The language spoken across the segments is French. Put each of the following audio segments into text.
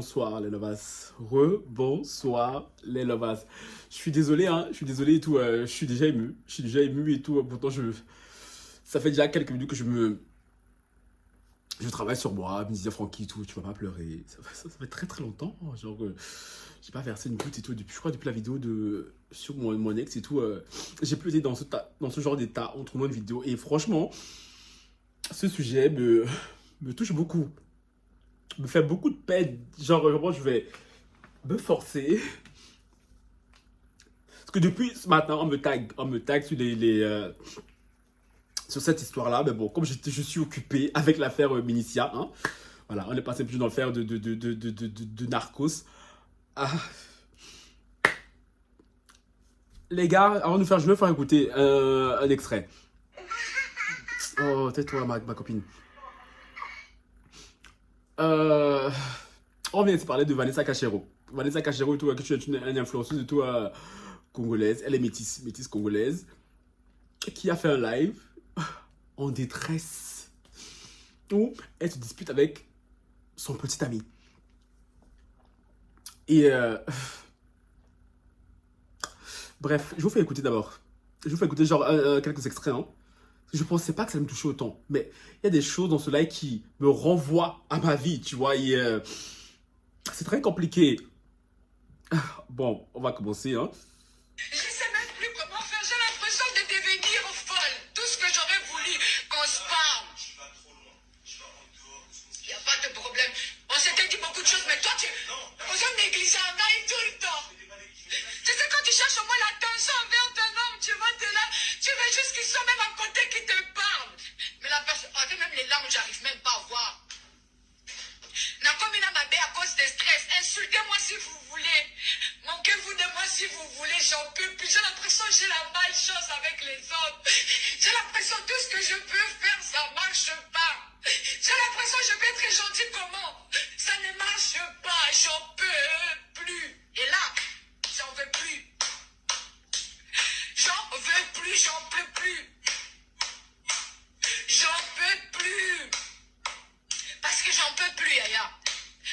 Rebonsoir les lovas. Rebonsoir les lovas. Je suis désolé, hein. Je suis désolé et tout. Je suis déjà ému. Je suis déjà ému et tout. Pourtant, ça fait déjà quelques minutes que je travaille sur moi. Je me disais, Francky, tout, tu vas pas pleurer. Ça fait très très longtemps. Genre, j'ai pas versé une goutte et tout. Depuis, je crois, depuis la vidéo sur mon ex et tout. J'ai plus été dans ce genre d'état entre moi une vidéo. Et franchement, ce sujet me touche beaucoup. Me fait beaucoup de peine. Genre, vraiment, je vais me forcer. Parce que depuis ce matin, on me tag sur sur cette histoire-là. Mais bon, comme je suis occupé avec l'affaire Minicia, hein, voilà, on est passé plus dans l'affaire de Narcos. Ah. Les gars, avant de faire, je vais faire écouter un extrait. Oh, tais-toi, ma copine. On vient de parler de Vanessa Cachero. Vanessa Cachero, tout, qui est une influenceuse de tout, congolaise. Elle est métisse congolaise. Qui a fait un live en détresse où elle se dispute avec son petit ami. Et bref, je vous fais écouter d'abord. Je vous fais écouter genre quelques extraits. Hein. Je pensais pas que ça me touchait autant. Mais il y a des choses dans ce live qui me renvoient à ma vie, tu vois. C'est très compliqué. Bon, on va commencer. Hein. Je sais même plus comment faire. J'ai l'impression de devenir folle. Tout ce que j'aurais voulu qu'on se parle. Tu vas trop loin. Tu vas en dehors de ce Il n'y a pas de problème. On s'était dit beaucoup de choses, mais toi, tu oses négliger un gars tout le temps. Tu sais, quand tu cherches au moins l'attention envers ton homme, tu vois, t'es là, tu veux juste qu'ils soient même à côté, qui te parlent. Mais la personne, même les larmes, j'arrive même pas à voir. Nakomina m'a à cause de stress. Insultez-moi si vous voulez. Moquez-vous de moi si vous voulez. J'en peux plus. J'ai l'impression que j'ai la malchance avec les autres. J'ai l'impression que tout ce que je peux faire, ça marche pas. J'ai l'impression que je peux être gentil comment. Ça ne marche pas. J'en peux plus. Et là, j'en veux plus. J'en veux plus. J'en peux plus. J'en peux plus. Parce que j'en peux plus, Yaya.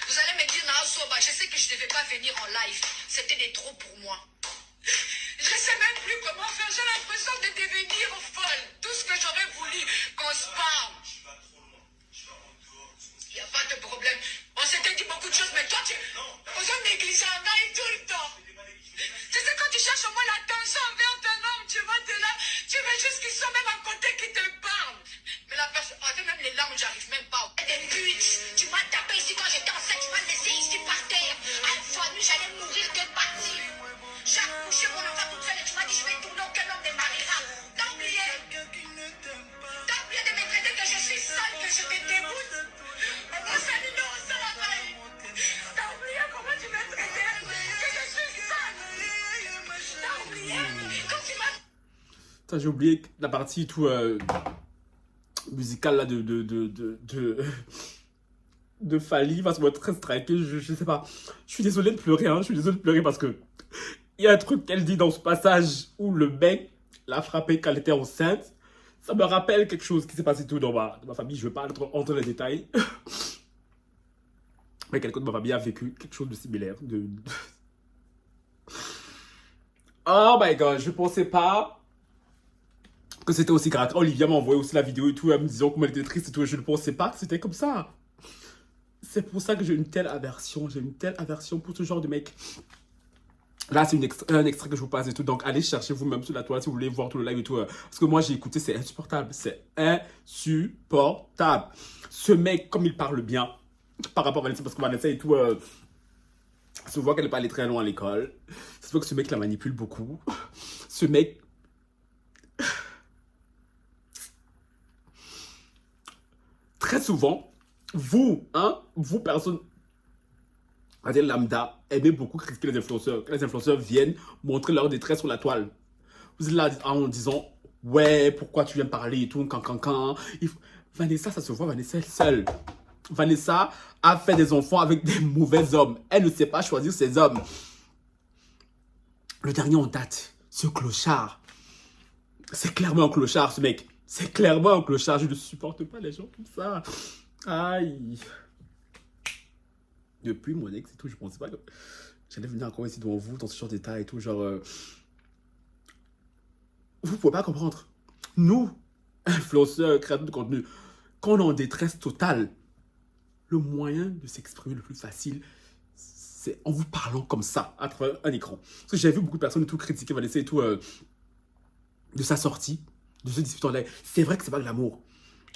Vous allez me dire, Naosoba, je sais que je ne devais pas venir en live. C'était des trop pour moi. Je ne sais même plus comment faire. J'ai l'impression de devenir folle. Tout ce que j'aurais voulu qu'on se parle. Tu vas trop loin. Tu vas en dehors de ce Il n'y a pas de problème. On s'était dit beaucoup de choses, mais toi, tu oses négliger un gars tout le temps. Tu sais, quand tu cherches au moins l'attention envers ton homme, tu vois, t'es là, tu veux juste qu'ils soient même à côté, qui te parlent. Mais la personne, même les larmes, j'arrive même pas. Des putes, tu m'as tapé ici quand j'étais enceinte, tu m'as laissé ici par terre. À une fois nu, j'allais mourir de partir. J'ai accouché mon enfant toute seule et tu m'as dit, je vais tourner, aucun homme ne mariera. T'as oublié de me traiter que je suis sale, que je te dégoûte. On va saluer au sol à Paris. T'as oublié comment tu m'as traité, que je suis sale. T'as oublié quand tu m'as... J'ai oublié la partie tout musicale là de Fally, parce que moi très striké, je sais pas. Je suis désolé de pleurer, hein. Je suis désolé de pleurer parce que il y a un truc qu'elle dit dans ce passage où le mec l'a frappé quand elle était enceinte. Ça me rappelle quelque chose qui s'est passé tout dans ma famille. Je ne veux pas entrer dans les détails. Mais quelqu'un de ma famille a vécu quelque chose de similaire. Oh my god, je pensais pas que c'était aussi grave. Olivia m'a envoyé aussi la vidéo et tout, en me disant comment elle était triste et tout. Je ne pensais pas que c'était comme ça. C'est pour ça que j'ai une telle aversion. J'ai une telle aversion pour ce genre de mec. Là, c'est un extrait que je vous passe et tout. Donc, allez chercher vous-même sur la toile si vous voulez voir tout le live et tout. Parce que moi, j'ai écouté, c'est insupportable. C'est insupportable. Ce mec, comme il parle bien par rapport à Vanessa, parce que Vanessa et tout, se voit qu'elle n'est pas allée très loin à l'école. Ça se voit que ce mec la manipule beaucoup. Ce mec... Très souvent, vous, personnes... On va dire lambda, aimez beaucoup critiquer les influenceurs. Que les influenceurs viennent montrer leur détresse sur la toile. Vous êtes là en disant, ouais, pourquoi tu viens parler et tout, can. Vanessa, ça se voit, Vanessa est seule. Vanessa a fait des enfants avec des mauvais hommes. Elle ne sait pas choisir ses hommes. Le dernier en date, ce clochard. C'est clairement un clochard, ce mec. C'est clairement un clochard. Je ne supporte pas les gens comme ça. Aïe. Depuis mon ex et tout, je pensais pas que j'allais venir encore ici devant vous dans ce genre d'état et tout, genre... Vous pouvez pas comprendre. Nous, influenceurs, créateurs de contenu, quand on est en détresse totale, le moyen de s'exprimer le plus facile, c'est en vous parlant comme ça, à travers un écran. Parce que j'ai vu beaucoup de personnes et tout critiquer Vanessa et tout de sa sortie, de ce dispute en live. C'est vrai que c'est pas de l'amour.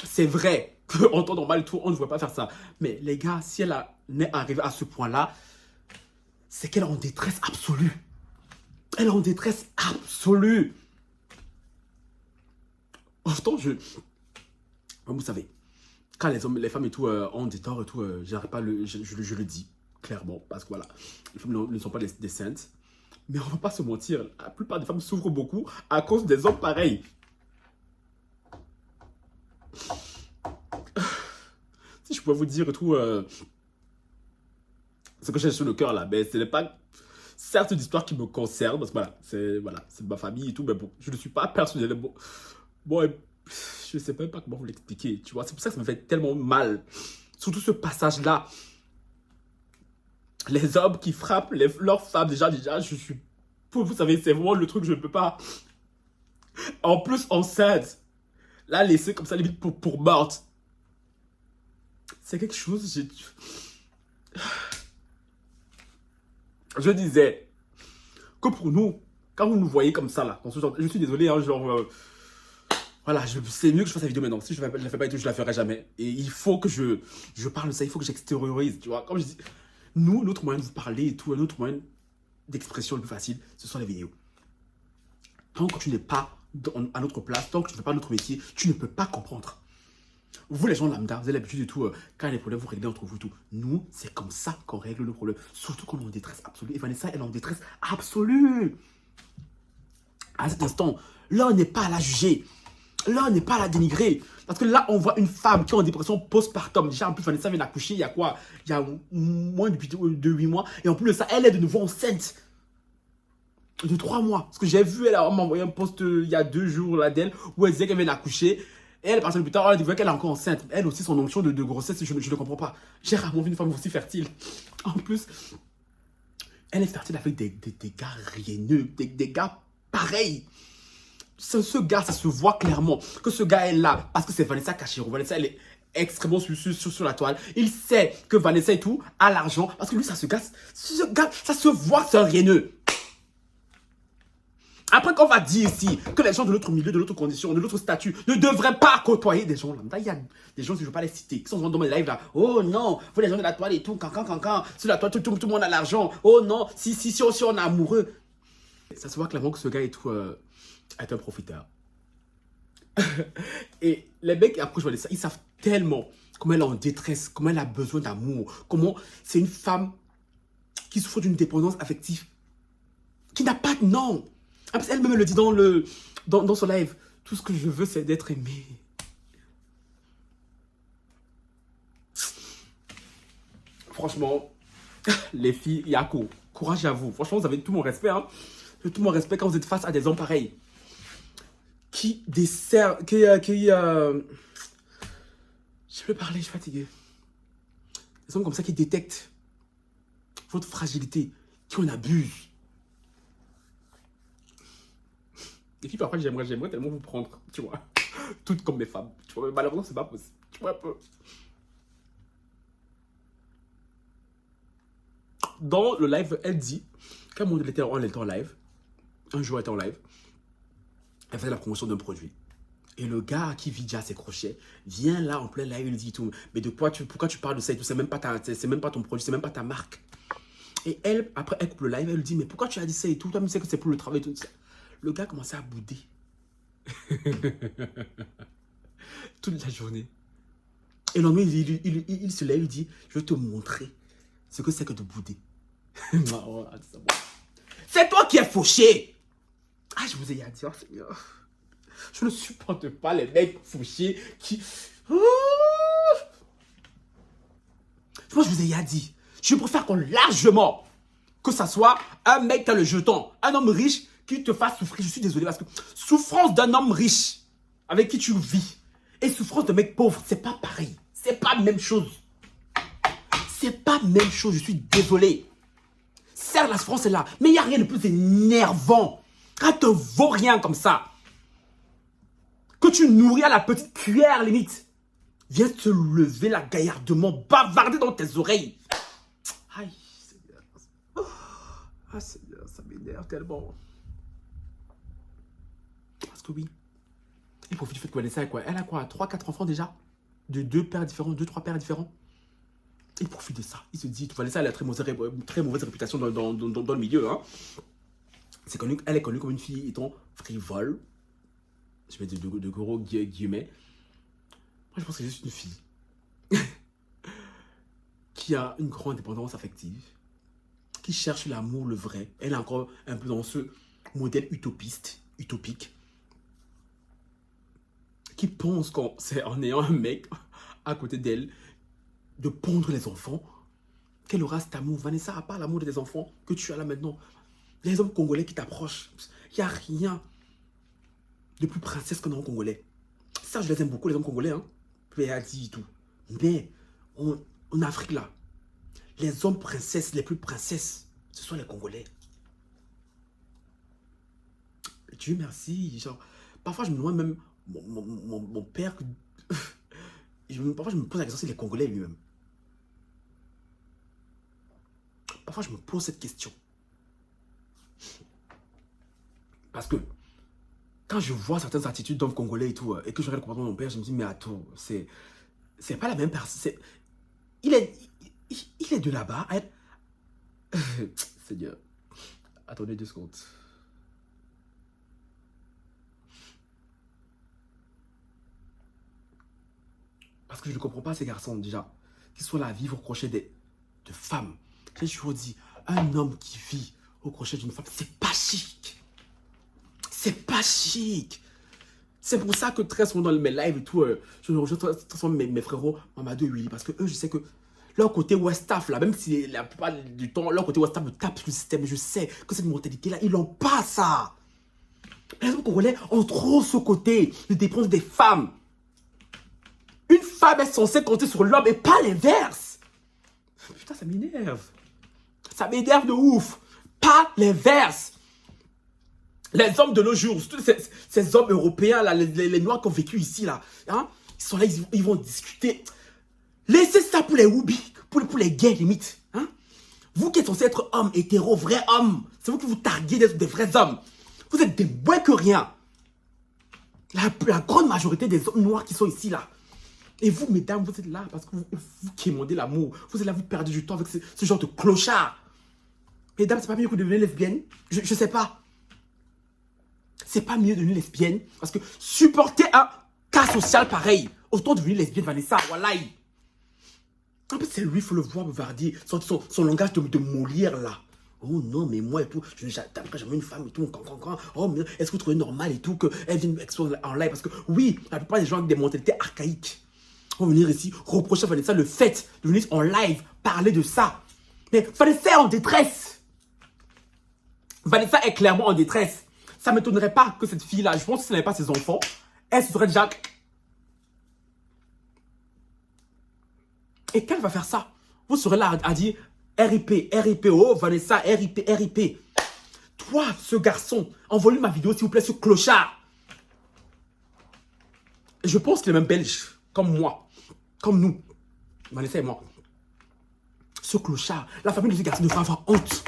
C'est vrai qu'en temps normal et tout, on ne devrait pas faire ça. Mais les gars, si elle est arrivée à ce point-là, c'est qu'elle est en détresse absolue. Elle est en détresse absolue. Autant vous savez, quand les hommes, les femmes et tout ont des torts et tout, je le dis clairement, parce que voilà, les femmes ne sont pas des saintes. Mais on va pas se mentir, la plupart des femmes souffrent beaucoup à cause des hommes pareils. Si je pouvais vous dire et tout, ce que j'ai sur le cœur là, mais ce n'est pas certes d'histoire qui me concerne, parce que voilà, c'est de ma famille et tout, mais bon, je ne suis pas personnellement... Bon, je ne sais même pas comment vous l'expliquer, tu vois. C'est pour ça que ça me fait tellement mal. Surtout ce passage-là. Les hommes qui frappent leurs femmes, déjà, je suis... Vous savez, c'est vraiment le truc que je ne peux pas... En plus, enceinte. Là, laisser comme ça, limite, pour morte. C'est quelque chose... Je disais que pour nous, quand vous nous voyez comme ça, là, dans ce genre... Je suis désolé, hein, genre... Voilà, c'est mieux que je fasse la vidéo maintenant. Si je ne la fais pas et tout, je ne la ferai jamais. Et il faut que je parle de ça, il faut que j'extériorise, tu vois. Comme je dis, nous, notre moyen de vous parler et tout, notre moyen d'expression le plus facile, ce sont les vidéos. Tant que tu n'es pas à notre place, tant que tu ne fais pas notre métier, tu ne peux pas comprendre. Vous, les gens lambda, vous avez l'habitude et tout, quand il y a des problèmes, vous réglez entre vous tout. Nous, c'est comme ça qu'on règle le problème. Surtout quand on est en détresse absolue. Et Vanessa, elle est en détresse absolue. À cet instant, là, on n'est pas à la juger. Là, on n'est pas à la dénigrer. Parce que là, on voit une femme qui est en dépression postpartum. Déjà, en plus, Vanessa vient d'accoucher il y a quoi? Il y a moins de 8 mois. Et en plus de ça, elle est de nouveau enceinte. De 3 mois. Parce que j'ai vu, elle m'a envoyé un post il y a 2 jours là d'elle où elle disait qu'elle vient d'accoucher. Et elle, par plus tard, elle a découvert qu'elle est encore enceinte. Elle aussi, son onction de grossesse, je ne comprends pas. J'ai rarement vu une femme aussi fertile. En plus, elle est fertile avec des gars rieneux, des gars pareils. Ce gars, ça se voit clairement que ce gars est là parce que c'est Vanessa Cachero. Vanessa, elle est extrêmement sur la toile. Il sait que Vanessa et tout a l'argent parce que lui, ce gars, ça se voit, c'est un rieneux. Après qu'on va dire ici que les gens de notre milieu, de notre condition, de notre statut ne devraient pas côtoyer des gens lambda. Il y a des gens, si je ne veux pas les citer, qui sont dans mes lives là. Oh non, vous les gens de la toile et tout, quand. Sur la toile, tout le monde a l'argent. Oh non, si on est amoureux. Ça se voit clairement que ce gars et tout... est un profiteur. Et les mecs, après je vois ça, ils savent tellement comment elle est en détresse, comment elle a besoin d'amour, comment c'est une femme qui souffre d'une dépendance affective, qui n'a pas de nom. Elle-même le dit dans son live, tout ce que je veux c'est d'être aimé. Franchement, les filles, il y a courage à vous. Franchement, vous avez tout mon respect. Hein. Tout mon respect quand vous êtes face à des hommes pareils. Qui dessert, je peux parler, je suis fatigué. Des hommes comme ça qui détectent votre fragilité, qui en abusent. Et puis parfois j'aimerais tellement vous prendre, tu vois, toutes comme mes femmes. Tu vois, mais malheureusement c'est pas possible. Tu vois un peu. Dans le live, elle dit, quand elle était en live, un jour elle était en live, elle faisait la promotion d'un produit. Et le gars qui vit déjà ses crochets vient là en plein live et lui dit tout. Mais pourquoi tu parles de ça et tout? C'est même pas ton produit, c'est même pas ta marque. Et elle, après, elle coupe le live, elle lui dit, mais pourquoi tu as dit ça et tout? Toi, tu sais que c'est pour le travail et tout ça. Le gars commençait à bouder. Toute la journée. Et le lendemain, il se lève, il dit, je vais te montrer ce que c'est que de bouder. C'est toi qui es fauché. Ah, je vous ai dit, oh Seigneur. Je ne supporte pas les mecs fauchés qui... Moi, je vous ai dit. Je préfère qu'on largement que ça soit un mec qui a le jeton, un homme riche qui te fasse souffrir. Je suis désolé parce que souffrance d'un homme riche avec qui tu vis et souffrance d'un mec pauvre, c'est pas pareil. C'est pas la même chose. C'est pas même chose, je suis désolé. Certes, la souffrance est là, mais il n'y a rien de plus énervant. Ça te vaut rien comme ça. Que tu nourris à la petite cuillère, limite. Viens te lever là gaillardement, bavarder dans tes oreilles. Aïe, Seigneur. Ah, Seigneur, ça m'énerve tellement. Parce que oui, il profite du fait que Vanessa a quoi? Elle a quoi? 3-4 enfants déjà? De 2 pères différents, 2-3 pères différents? Il profite de ça. Il se dit, Vanessa, elle a très mauvaise réputation dans le milieu. Hein. Elle est connue comme une fille étant frivole. Je mets de gros guillemets. Moi, je pense que c'est juste une fille qui a une grande indépendance affective, qui cherche l'amour, le vrai. Elle est encore un peu dans ce modèle utopique, qui pense c'est en ayant un mec à côté d'elle, de pondre les enfants, qu'elle aura cet amour. Vanessa n'a pas l'amour de tes enfants que tu as là maintenant. Les hommes congolais qui t'approchent, il n'y a rien de plus princesse qu'un homme congolais. Ça, je les aime beaucoup, les hommes congolais, hein. Péadi et tout. Mais, en Afrique, là, les hommes princesses, les plus princesses, ce sont les Congolais. Dieu merci. Genre, parfois, je me demande même, mon père, parfois, je me pose la question si les Congolais lui-même. Parfois, je me pose cette question. Parce que, quand je vois certaines attitudes d'hommes congolais et tout, et que je regarde le comportement de mon père, je me dis, mais attends, c'est pas la même personne. Il est de là-bas. Seigneur, attendez 2 secondes. Parce que je ne comprends pas ces garçons, déjà, qui sont là à vivre au crochet de femmes. J'ai toujours dit, un homme qui vit au crochet d'une femme, c'est pas chic. C'est pas chic. C'est pour ça que très souvent dans mes lives et tout, je rejoins mes frérots Mamadou et Willy. Parce que eux, je sais que leur côté Westaf, là, même si la plupart du temps, leur côté Westaf me tape sur le système, je sais que cette mentalité-là, ils n'ont pas ça. Les hommes congolais ont trop ce côté de dépendre des femmes. Une femme est censée compter sur l'homme et pas l'inverse. Putain, ça m'énerve. Ça m'énerve de ouf. Pas l'inverse. Les hommes de nos jours, tous ces hommes européens, là, les noirs qui ont vécu ici, là, hein, ils sont là, ils vont discuter. Laissez ça pour les woubi, pour les gays, limite. Hein. Vous qui êtes censés être hommes, hétéros, vrais hommes, c'est vous qui vous targuez d'être des vrais hommes. Vous êtes des moins que rien. La grande majorité des hommes noirs qui sont ici, là. Et vous, mesdames, vous êtes là parce que vous qui aimez l'amour. Vous êtes là, vous perdez du temps avec ce genre de clochard. Mesdames, c'est pas mieux que de devenir lesbienne? Je sais pas. C'est pas mieux de devenir lesbienne parce que supporter un cas social pareil, autant devenir lesbienne, Vanessa, wallahi. En plus, c'est lui, il faut le voir, Vardy, son langage de Molière là. Oh non, mais moi et tout, je n'attaquerai jamais une femme et tout. Oh, mais est-ce que vous trouvez normal et tout qu'elle vienne m'exposer en live? Parce que oui, la plupart des gens avec des mentalités archaïques vont venir ici reprocher à Vanessa le fait de venir en live parler de ça. Mais Vanessa est en détresse. Vanessa est clairement en détresse. Ça ne m'étonnerait pas que cette fille-là, je pense que si elle n'avait pas ses enfants, elle se serait déjà... Et quand elle va faire ça, vous serez là à dire RIP, RIP, oh Vanessa, RIP, RIP. Toi, ce garçon, envoie-lui ma vidéo s'il vous plaît, ce clochard. Je pense qu'il est même belge, comme moi, comme nous, Vanessa et moi. Ce clochard, la famille de ce garçon devrait avoir honte.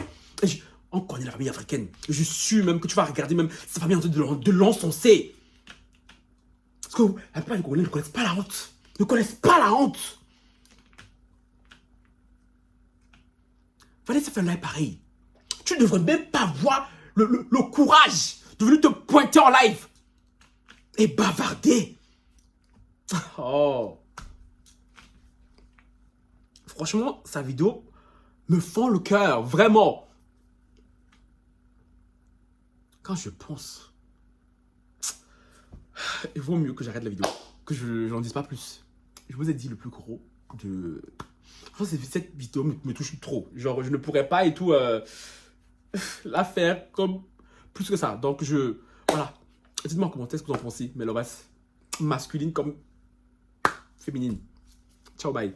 On connaît la famille africaine. Je suis même que tu vas regarder même sa famille en train de l'encenser. Parce que la plupart des Congolais ne connaissent pas la honte. Ne connaissent pas la honte. Vanessa fait un live pareil. Tu ne devrais même pas avoir le courage de venir te pointer en live et bavarder. Oh. Franchement, sa vidéo me fend le cœur, vraiment. Quand je pense, il vaut mieux que j'arrête la vidéo, que je n'en dise pas plus. Je vous ai dit le plus gros de... Cette vidéo me touche trop. Genre, je ne pourrais pas et tout la faire comme plus que ça. Donc, voilà. Dites-moi en commentaire ce que vous en pensez. Mais le reste, masculine comme féminine. Ciao, bye.